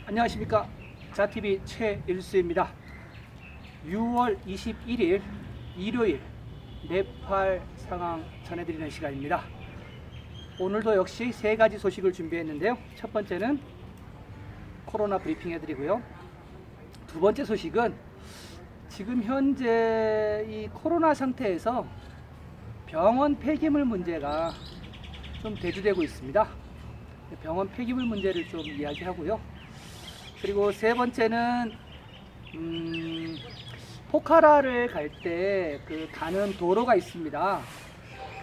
안녕하십니까, 자TV 최일수입니다. 6월 21일 일요일 네팔 상황 전해드리는 시간입니다. 오늘도 역시 세 가지 소식을 준비했는데요. 첫 번째는 코로나 브리핑 해드리고요. 두 번째 소식은 지금 현재 이 코로나 상태에서 병원 폐기물 문제가 좀 대두되고 있습니다. 병원 폐기물 문제를 좀 이야기하고요. 그리고 세 번째는 포카라를 갈 때 그 가는 도로가 있습니다.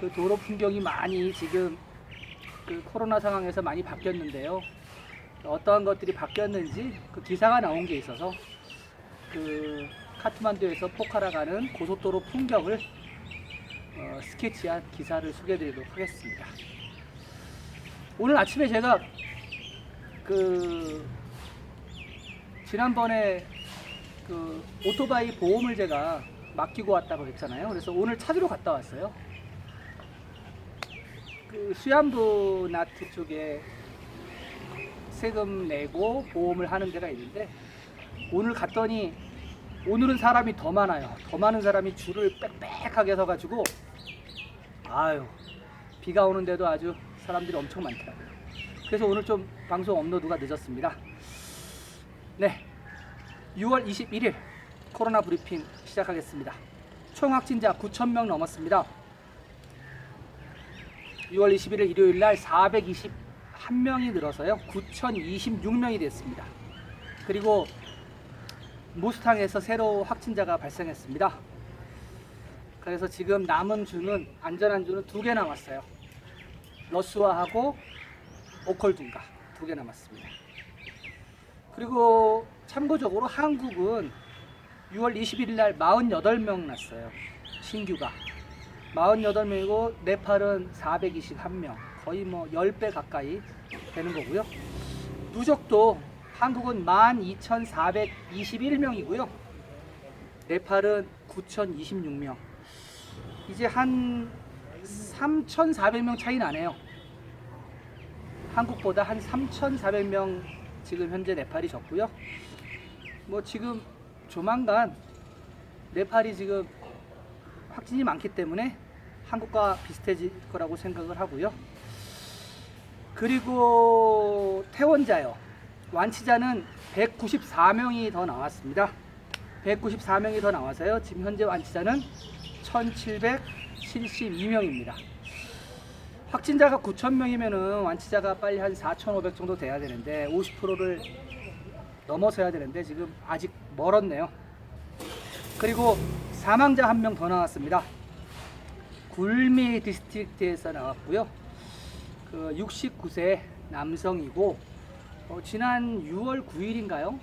그 도로 풍경이 많이 지금 그 코로나 상황에서 많이 바뀌었는데요. 어떠한 것들이 바뀌었는지 그 기사가 나온 게 있어서 그 카트만두에서 포카라 가는 고속도로 풍경을 스케치한 기사를 소개해드리도록 하겠습니다. 오늘 아침에 제가 지난번에 그 오토바이 보험을 제가 맡기고 왔다고 했잖아요. 그래서 오늘 찾으러 갔다 왔어요. 그 수얀부 나트 쪽에 세금 내고 보험을 하는 데가 있는데 오늘 갔더니 오늘은 사람이 더 많아요. 더 많은 사람이 줄을 빽빽하게 서가지고 아유, 비가 오는데도 아주 사람들이 엄청 많더라고요. 그래서 오늘 좀 방송 업로드가 늦었습니다. 네, 6월 21일 코로나 브리핑 시작하겠습니다. 총 확진자 9,000명 넘었습니다. 6월 21일 일요일 날 421명이 늘어서요 9,026명이 됐습니다. 그리고 무스탕에서 새로 확진자가 발생했습니다. 그래서 지금 남은 주는 안전한 주는 2개 남았어요. 러스와하고 오컬둔가 2개 남았습니다. 그리고 참고적으로 한국은 6월 21일 날 48명 났어요. 신규가 48명이고 네팔은 421명, 거의 뭐 10배 가까이 되는 거고요. 누적도 한국은 12,421명이고요. 네팔은 9,026명. 이제 한 3,400명 차이 나네요. 한국보다 한 3,400명 지금 현재 네팔이 적고요. 뭐 지금 조만간 네팔이 지금 확진이 많기 때문에 한국과 비슷해질 거라고 생각을 하고요. 그리고 퇴원자요, 완치자는 194명이 더 나왔습니다. 194명이 더 나와서요 지금 현재 완치자는 1,772명입니다. 확진자가 9,000명이면은 완치자가 빨리 한 4,500 정도 돼야 되는데 50%를 넘어서야 되는데 지금 아직 멀었네요. 그리고 사망자 1명 더 나왔습니다. 굴미 디스트릭트에서 나왔고요. 그 69세 남성이고 지난 6월 9일인가요?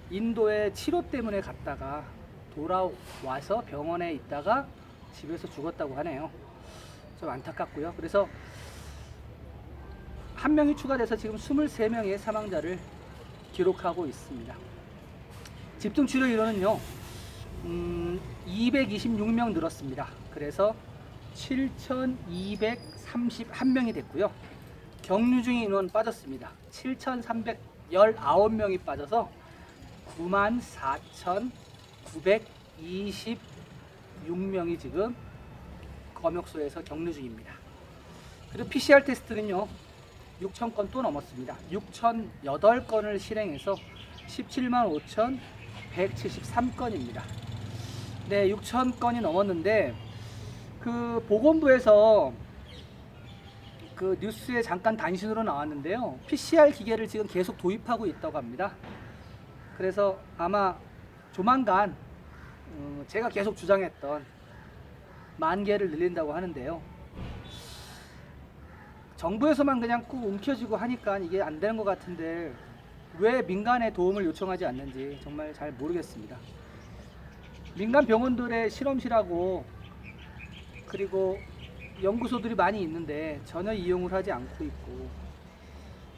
인도에 치료 때문에 갔다가 돌아와서 병원에 있다가 집에서 죽었다고 하네요. 좀 안타깝고요. 그래서 1명이 추가돼서 지금 23명의 사망자를 기록하고 있습니다. 집중치료 인원은요 226명 늘었습니다. 그래서 7,231명이 됐고요. 격리 중인 인원 빠졌습니다. 7,319명이 빠져서 94,926명이 지금 검역소에서 격리 중입니다. 그리고 PCR 테스트는요 6,000건 또 넘었습니다. 6,008건을 실행해서 17만 5,173건입니다. 네, 6,000건이 넘었는데 그 보건부에서 그 뉴스에 잠깐 단신으로 나왔는데요. PCR 기계를 지금 계속 도입하고 있다고 합니다. 그래서 아마 조만간 제가 계속 주장했던 10,000개를 늘린다고 하는데요. 정부에서만 그냥 꾹 움켜쥐고 하니까 이게 안 되는 것 같은데 왜 민간의 도움을 요청하지 않는지 정말 잘 모르겠습니다. 민간 병원들의 실험실하고 그리고 연구소들이 많이 있는데 전혀 이용을 하지 않고 있고,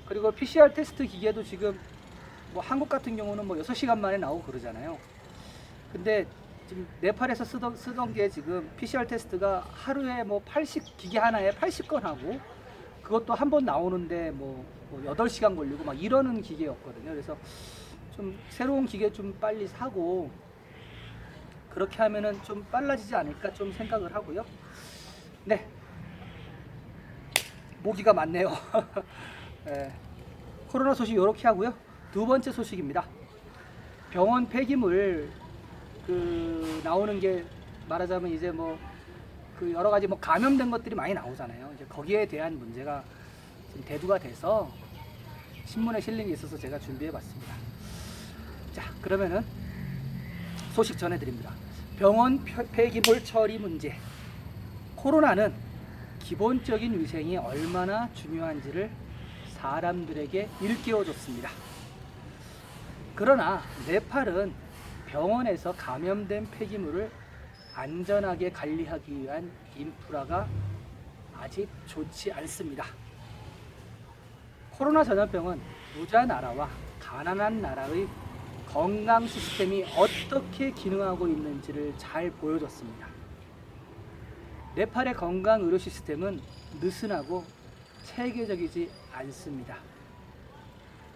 그리고 PCR 테스트 기계도 지금 뭐 한국 같은 경우는 뭐 6시간 만에 나오고 그러잖아요. 근데 지금 네팔에서 쓰던 게 지금 PCR 테스트가 하루에 뭐 기계 하나에 80건 하고 그것도 한 번 나오는데 뭐 뭐 8시간 걸리고 막 이러는 기계였거든요. 그래서 좀 새로운 기계 좀 빨리 사고 그렇게 하면은 좀 빨라지지 않을까 좀 생각을 하고요. 네, 모기가 많네요. 네, 코로나 소식 이렇게 하고요. 두 번째 소식입니다. 병원 폐기물 나오는 게 말하자면 이제 뭐 여러 가지 뭐 감염된 것들이 많이 나오잖아요. 이제 거기에 대한 문제가 지금 대두가 돼서 신문에 실린 게 있어서 제가 준비해 봤습니다. 자, 그러면은 소식 전해드립니다. 병원 폐기물 처리 문제. 코로나는 기본적인 위생이 얼마나 중요한지를 사람들에게 일깨워줬습니다. 그러나 네팔은 병원에서 감염된 폐기물을 안전하게 관리하기 위한 인프라가 아직 좋지 않습니다. 코로나 전염병은 부자 나라와 가난한 나라의 건강 시스템이 어떻게 기능하고 있는지를 잘 보여줬습니다. 네팔의 건강 의료 시스템은 느슨하고 체계적이지 않습니다.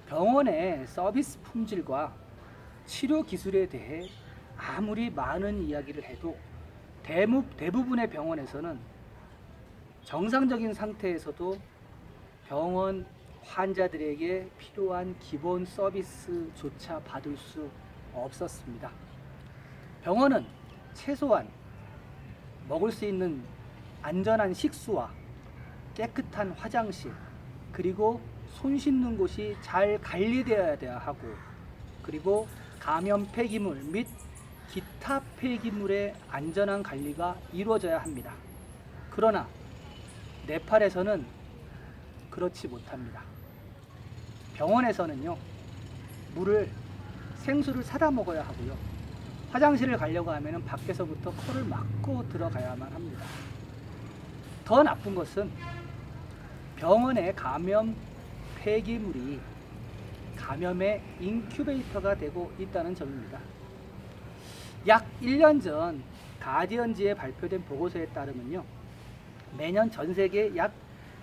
병원의 서비스 품질과 치료 기술에 대해 아무리 많은 이야기를 해도 대부분의 병원에서는 정상적인 상태에서도 병원 환자들에게 필요한 기본 서비스조차 받을 수 없었습니다. 병원은 최소한 먹을 수 있는 안전한 식수와 깨끗한 화장실, 그리고 손 씻는 곳이 잘 관리되어야 하고, 그리고 감염 폐기물 및 기타 폐기물의 안전한 관리가 이루어져야 합니다. 그러나 네팔에서는 그렇지 못합니다. 병원에서는요, 생수를 사다 먹어야 하고요. 화장실을 가려고 하면 밖에서부터 코를 막고 들어가야만 합니다. 더 나쁜 것은 병원의 감염 폐기물이 감염의 인큐베이터가 되고 있다는 점입니다. 약 1년 전 가디언지에 발표된 보고서에 따르면요, 매년 전 세계 약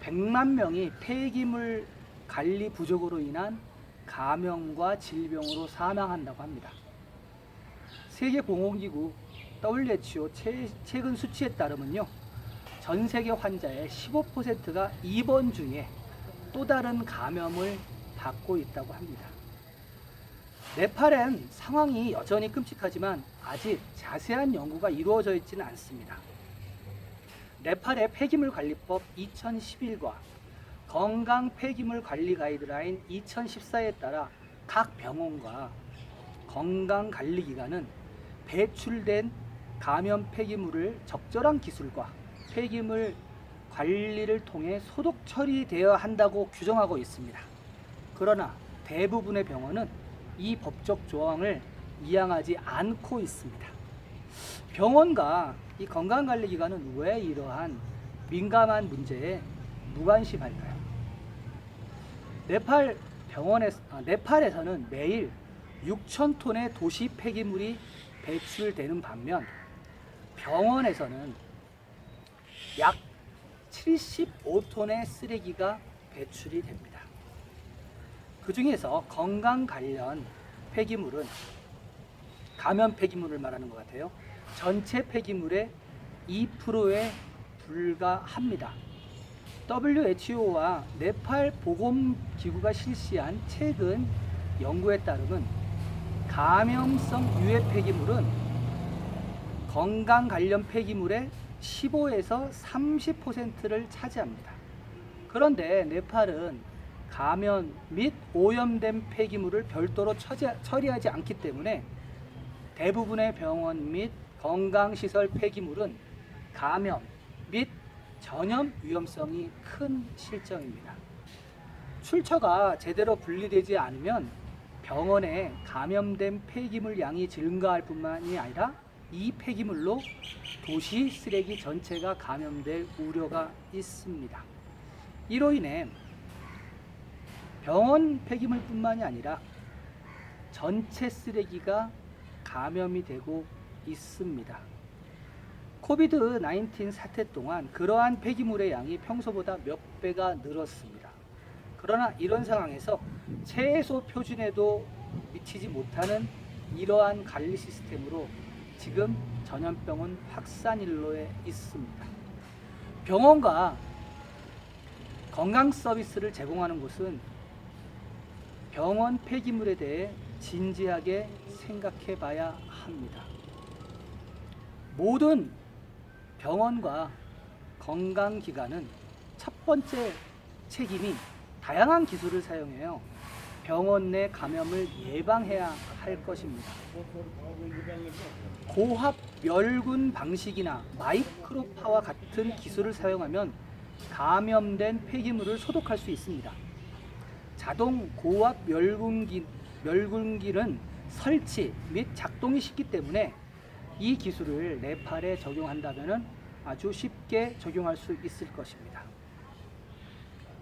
100만 명이 폐기물 관리 부족으로 인한 감염과 질병으로 사망한다고 합니다. 세계보건기구 WHO 최근 수치에 따르면요, 전 세계 환자의 15%가 입원 중에 또 다른 감염을 받고 있다고 합니다. 네팔엔 상황이 여전히 끔찍하지만 아직 자세한 연구가 이루어져 있지는 않습니다. 네팔의 폐기물 관리법 2011과 건강 폐기물 관리 가이드라인 2014에 따라 각 병원과 건강관리기관은 배출된 감염 폐기물을 적절한 기술과 폐기물 관리를 통해 소독 처리되어야 한다고 규정하고 있습니다. 그러나 대부분의 병원은 이 법적 조항을 이행하지 않고 있습니다. 병원과 이 건강관리기관은 왜 이러한 민감한 문제에 무관심할까요? 네팔에서는 매일 6,000톤의 도시 폐기물이 배출되는 반면 병원에서는 약 75톤의 쓰레기가 배출이 됩니다. 그 중에서 건강 관련 폐기물은 감염 폐기물을 말하는 것 같아요. 전체 폐기물의 2%에 불과합니다. WHO와 네팔 보건기구가 실시한 최근 연구에 따르면 감염성 유해 폐기물은 건강 관련 폐기물의 15에서 30%를 차지합니다. 그런데 네팔은 감염 및 오염된 폐기물을 별도로 처리하지 않기 때문에 대부분의 병원 및 건강시설 폐기물은 감염 및 전염 위험성이 큰 실정입니다. 출처가 제대로 분리되지 않으면 병원에 감염된 폐기물 양이 증가할 뿐만이 아니라 이 폐기물로 도시 쓰레기 전체가 감염될 우려가 있습니다. 이로 인해 병원 폐기물뿐만이 아니라 전체 쓰레기가 감염이 되고 있습니다. 코비드-19 사태 동안 그러한 폐기물의 양이 평소보다 몇 배가 늘었습니다. 그러나 이런 상황에서 최소 표준에도 미치지 못하는 이러한 관리 시스템으로 지금 전염병은 확산일로에 있습니다. 병원과 건강 서비스를 제공하는 곳은 병원 폐기물에 대해 진지하게 생각해 봐야 합니다. 모든 병원과 건강기관은 첫 번째 책임이 다양한 기술을 사용해요. 병원 내 감염을 예방해야 할 것입니다. 고압 멸균 방식이나 마이크로파와 같은 기술을 사용하면 감염된 폐기물을 소독할 수 있습니다. 자동 고압 멸균기는 설치 및 작동이 쉽기 때문에 이 기술을 네팔에 적용한다면 아주 쉽게 적용할 수 있을 것입니다.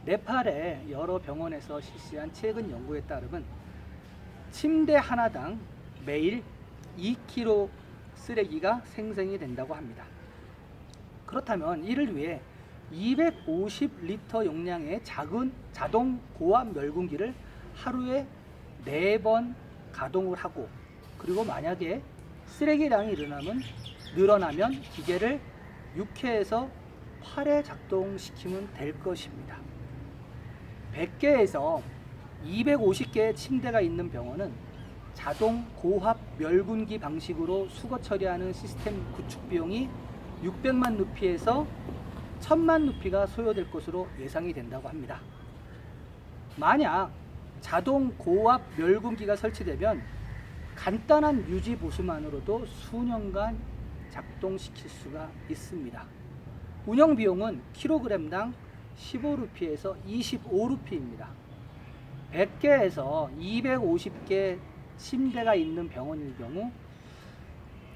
네팔의 여러 병원에서 실시한 최근 연구에 따르면 침대 하나당 매일 2kg 쓰레기가 생성이 된다고 합니다. 그렇다면 이를 위해 250리터 용량의 작은 자동 고압 멸균기를 하루에 4번 가동을 하고, 그리고 만약에 쓰레기량이 늘어나면 기계를 6회에서 8회 작동시키면 될 것입니다. 100개에서 250개의 침대가 있는 병원은 자동 고압 멸균기 방식으로 수거 처리하는 시스템 구축 비용이 600만 루피에서 1000만 루피가 소요될 것으로 예상이 된다고 합니다. 만약 자동 고압 멸균기가 설치되면 간단한 유지 보수만으로도 수년간 작동시킬 수가 있습니다. 운영 비용은 킬로그램당 15루피에서 25루피입니다. 100개에서 250개 침대가 있는 병원일 경우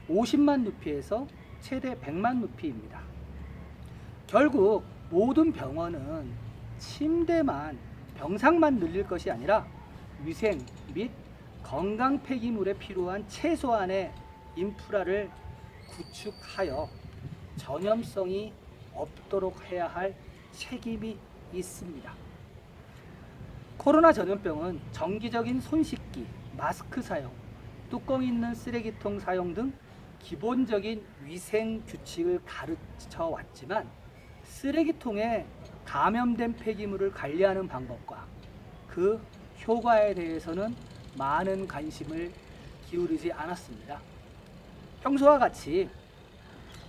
50만 루피에서 최대 100만 루피입니다. 결국 모든 병원은 병상만 늘릴 것이 아니라 위생 및 건강 폐기물에 필요한 최소한의 인프라를 구축하여 전염성이 없도록 해야 할 책임이 있습니다. 코로나 전염병은 정기적인 손 씻기, 마스크 사용, 뚜껑 있는 쓰레기통 사용 등 기본적인 위생 규칙을 가르쳐 왔지만, 쓰레기통에 감염된 폐기물을 관리하는 방법과 그 효과에 대해서는 많은 관심을 기울이지 않았습니다. 평소와 같이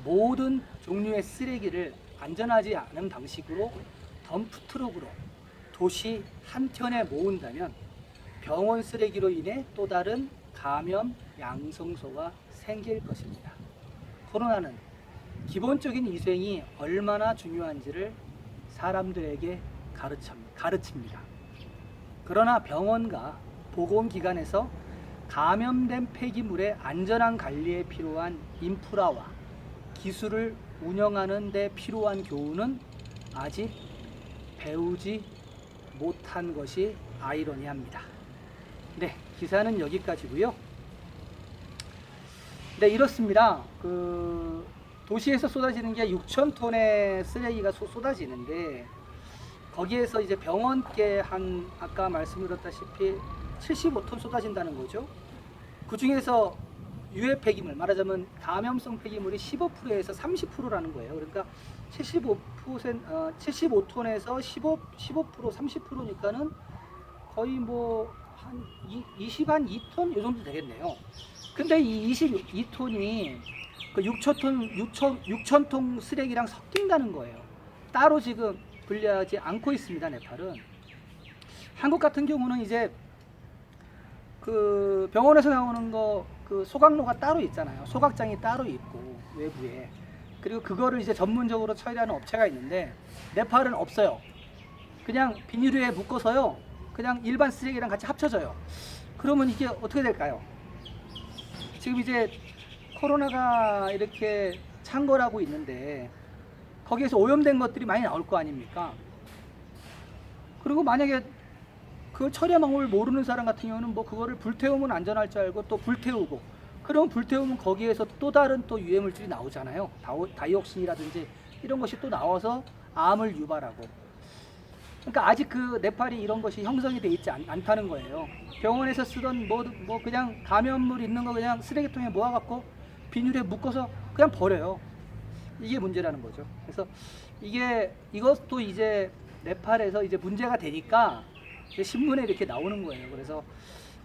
모든 종류의 쓰레기를 안전하지 않은 방식으로 덤프트럭으로 도시 한켠에 모은다면 병원 쓰레기로 인해 또 다른 감염 양성소가 생길 것입니다. 코로나는 기본적인 위생이 얼마나 중요한지를 사람들에게 가르칩니다. 그러나 병원과 보건기관에서 감염된 폐기물의 안전한 관리에 필요한 인프라와 기술을 운영하는 데 필요한 교훈은 아직 배우지 못한 것이 아이러니합니다. 네, 기사는 여기까지고요. 네, 이렇습니다. 도시에서 쏟아지는 게 6,000톤의 쓰레기가 쏟아지는데, 거기에서 이제 병원께 아까 말씀드렸다시피 75톤 쏟아진다는 거죠. 그 중에서 유해 폐기물, 말하자면 감염성 폐기물이 15%에서 30%라는 거예요. 그러니까 75톤에서 15%, 30%니까는 거의 한 2톤 이 정도 되겠네요. 근데 이 22톤이 그 6,000톤 쓰레기랑 섞인다는 거예요. 따로 지금 분리하지 않고 있습니다, 네팔은. 한국 같은 경우는 이제 그 병원에서 나오는 그 소각로가 따로 있잖아요. 소각장이 따로 있고 외부에. 그리고 그거를 이제 전문적으로 처리하는 업체가 있는데, 네팔은 없어요. 그냥 비닐에 묶어서요, 그냥 일반 쓰레기랑 같이 합쳐져요. 그러면 이게 어떻게 될까요? 지금 이제 코로나가 이렇게 창궐하고 있는데 거기에서 오염된 것들이 많이 나올 거 아닙니까? 그리고 만약에 그걸 처리 방법을 모르는 사람 같은 경우는 그거를 불태우면 안전할 줄 알고 또 불태우고, 그럼 불태우면 거기에서 또 다른 또 유해 물질이 나오잖아요. 다이옥신이라든지 이런 것이 또 나와서 암을 유발하고. 그러니까 아직 그 네팔이 이런 것이 형성이 돼 있지 않다는 거예요. 병원에서 쓰던 뭐 그냥 감염물 있는 거 그냥 쓰레기통에 모아갖고 비닐에 묶어서 그냥 버려요. 이게 문제라는 거죠. 그래서 이것도 이제 네팔에서 이제 문제가 되니까 이제 신문에 이렇게 나오는 거예요. 그래서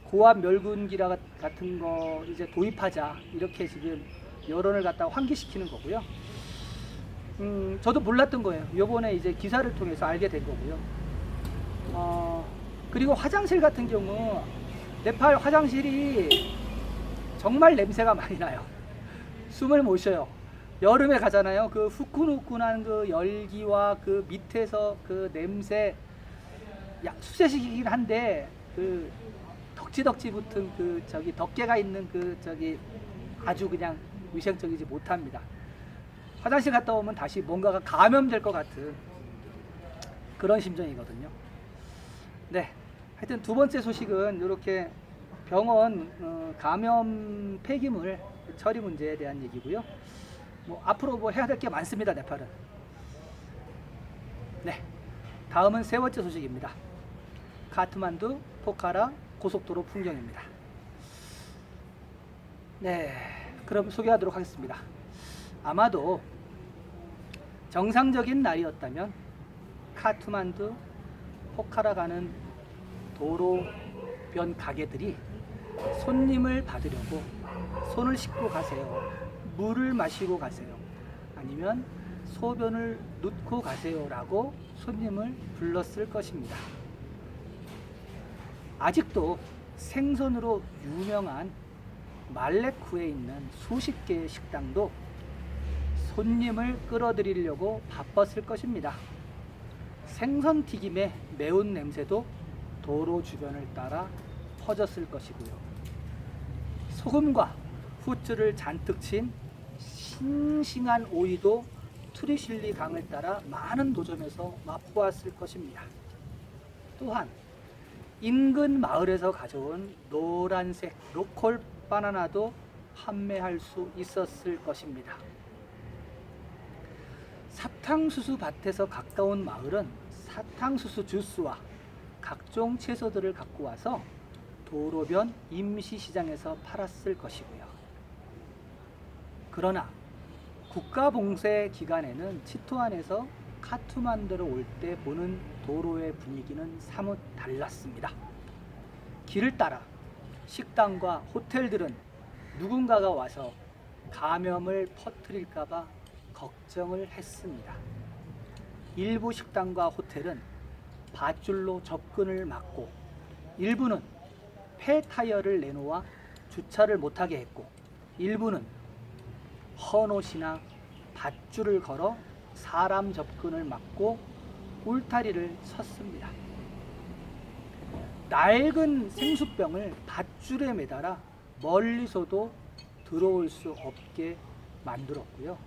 고압 멸균기라 같은 거 이제 도입하자 이렇게 지금 여론을 갖다가 환기시키는 거고요. 저도 몰랐던 거예요. 요번에 이제 기사를 통해서 알게 된 거고요. 그리고 화장실 같은 경우 네팔 화장실이 정말 냄새가 많이 나요. 숨을 못 쉬어요. 여름에 가잖아요. 그 후끈후끈한 그 열기와 그 밑에서 그 냄새, 수세식이긴 한데 그 덕지덕지 붙은 그 덮개가 있는 그 아주 그냥 위생적이지 못합니다. 화장실 갔다 오면 다시 뭔가가 감염될 것 같은 그런 심정이거든요. 네, 하여튼 두 번째 소식은 이렇게 병원 감염 폐기물 처리 문제에 대한 얘기고요. 뭐 앞으로 뭐 해야 될 게 많습니다, 네팔은. 네, 다음은 세 번째 소식입니다. 카트만두 포카라 고속도로 풍경입니다. 네, 그럼 소개하도록 하겠습니다. 아마도 정상적인 날이었다면 카트만두 포카라 가는 도로변 가게들이 손님을 받으려고 손을 씻고 가세요, 물을 마시고 가세요, 아니면 소변을 눕고 가세요 라고 손님을 불렀을 것입니다. 아직도 생선으로 유명한 말레쿠에 있는 수십 개의 식당도 손님을 끌어들이려고 바빴을 것입니다. 생선 튀김의 매운 냄새도 도로 주변을 따라 퍼졌을 것이고요. 소금과 후추를 잔뜩 친 싱싱한 오이도 트리실리 강을 따라 많은 노점에서 맛보았을 것입니다. 또한 인근 마을에서 가져온 노란색 로컬 바나나도 판매할 수 있었을 것입니다. 사탕수수 밭에서 가까운 마을은 사탕수수 주스와 각종 채소들을 갖고 와서 도로변 임시시장에서 팔았을 것이고요. 그러나 국가봉쇄 기간에는 치토안에서 카트만두로 올 때 보는 도로의 분위기는 사뭇 달랐습니다. 길을 따라 식당과 호텔들은 누군가가 와서 감염을 퍼뜨릴까봐 걱정을 했습니다. 일부 식당과 호텔은 밧줄로 접근을 막고 일부는 폐타이어를 내놓아 주차를 못하게 했고 일부는 헌옷이나 밧줄을 걸어 사람 접근을 막고 울타리를 섰습니다. 낡은 생수병을 밧줄에 매달아 멀리서도 들어올 수 없게 만들었고요.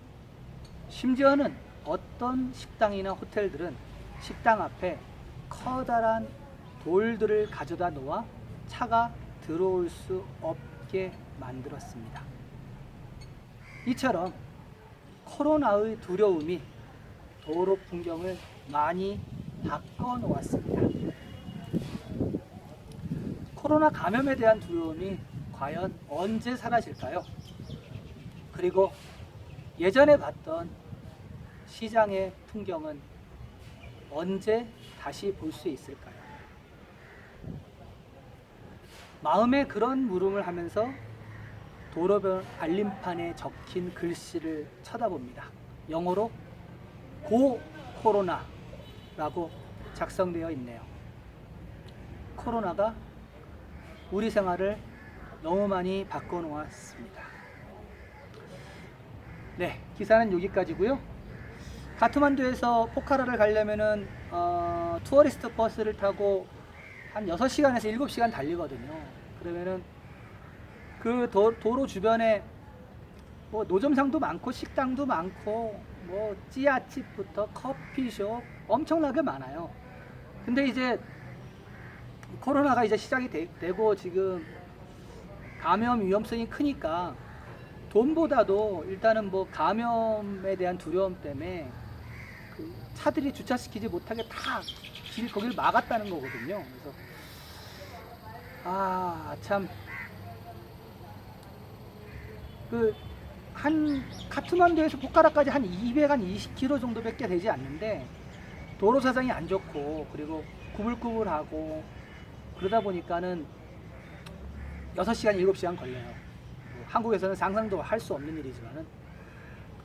심지어는 어떤 식당이나 호텔들은 식당 앞에 커다란 돌들을 가져다 놓아 차가 들어올 수 없게 만들었습니다. 이처럼 코로나의 두려움이 도로 풍경을 많이 바꿔 놓았습니다. 코로나 감염에 대한 두려움이 과연 언제 사라질까요? 그리고 예전에 봤던 시장의 풍경은 언제 다시 볼 수 있을까요? 마음에 그런 물음을 하면서 도로변 알림판에 적힌 글씨를 쳐다봅니다. 영어로 고 코로나라고 작성되어 있네요. 코로나가 우리 생활을 너무 많이 바꿔 놓았습니다. 네, 기사는 여기까지고요. 카트만두에서 포카라를 가려면은 투어리스트 버스를 타고 한 6시간에서 7시간 달리거든요. 그러면은 그 도로 주변에 뭐 노점상도 많고 식당도 많고 뭐 찌아집부터 커피숍 엄청나게 많아요. 근데 이제 코로나가 이제 시작이 되고 지금 감염 위험성이 크니까 돈보다도 일단은 뭐 감염에 대한 두려움 때문에 그 차들이 주차시키지 못하게 다 거기를 막았다는 거거든요. 그래서 참 그 한 카트만두에서 포카라까지 한 220km 정도밖에 되지 않는데 도로 사정이 안 좋고 그리고 구불구불하고 그러다 보니까는 6시간 7시간 걸려요. 뭐 한국에서는 상상도 할 수 없는 일이지만은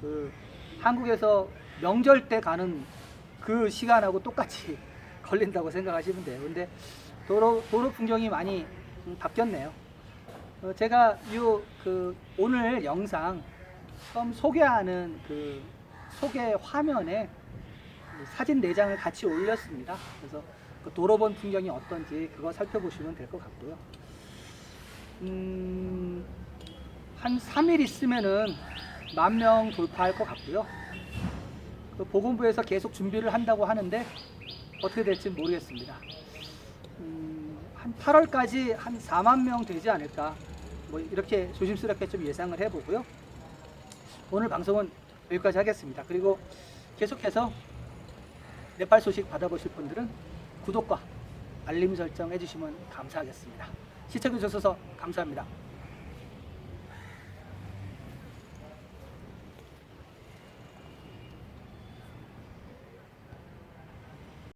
그 한국에서 명절 때 가는 그 시간하고 똑같이 걸린다고 생각하시면 돼요. 근데 도로 풍경이 많이 바뀌었네요. 제가 오늘 영상 처음 소개하는 그 소개 화면에 사진 4장을 같이 올렸습니다. 그래서 그 도로본 풍경이 어떤지 그거 살펴보시면 될 것 같고요. 한 3일 있으면은 10,000명 돌파할 것 같고요. 그 보건부에서 계속 준비를 한다고 하는데 어떻게 될지 모르겠습니다. 한 8월까지 한 4만 명 되지 않을까, 뭐 이렇게 조심스럽게 좀 예상을 해보고요. 오늘 방송은 여기까지 하겠습니다. 그리고 계속해서 네팔 소식 받아보실 분들은 구독과 알림 설정 해주시면 감사하겠습니다. 시청해 주셔서 감사합니다.